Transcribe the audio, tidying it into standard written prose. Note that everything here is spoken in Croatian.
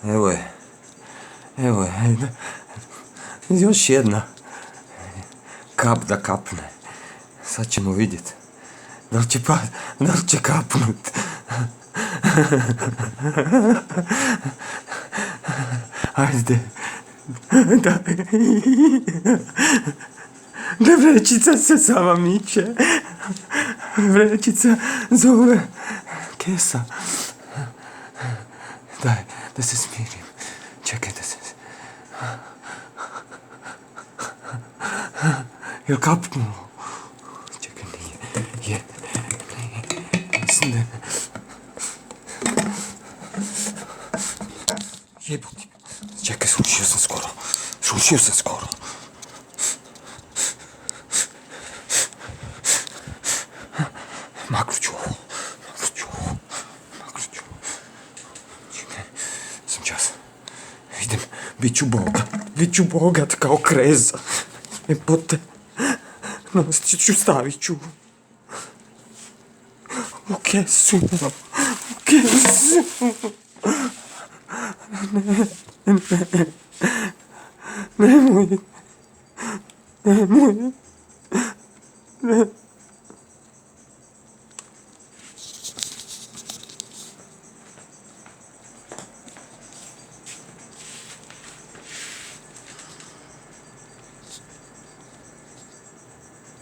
Evo je, još jedna kap da kapne. Sad ćemo vidjeti. Da li će kapnut? Ajde. Da vrećica se sama miče. Vrećica zove Kesa. Daj, da se smirim. Čekaj da se... Jel kapnulo? Čekaj, nije. Mislim da... Jebote. Čekaj, srušio sam skoro. Maknut ću ovo. Čekaj, sam čas. Idem, bit ću bogat kao Kreza. Jebote. Nosit ću, stavit ću. U kesu. Nemoj.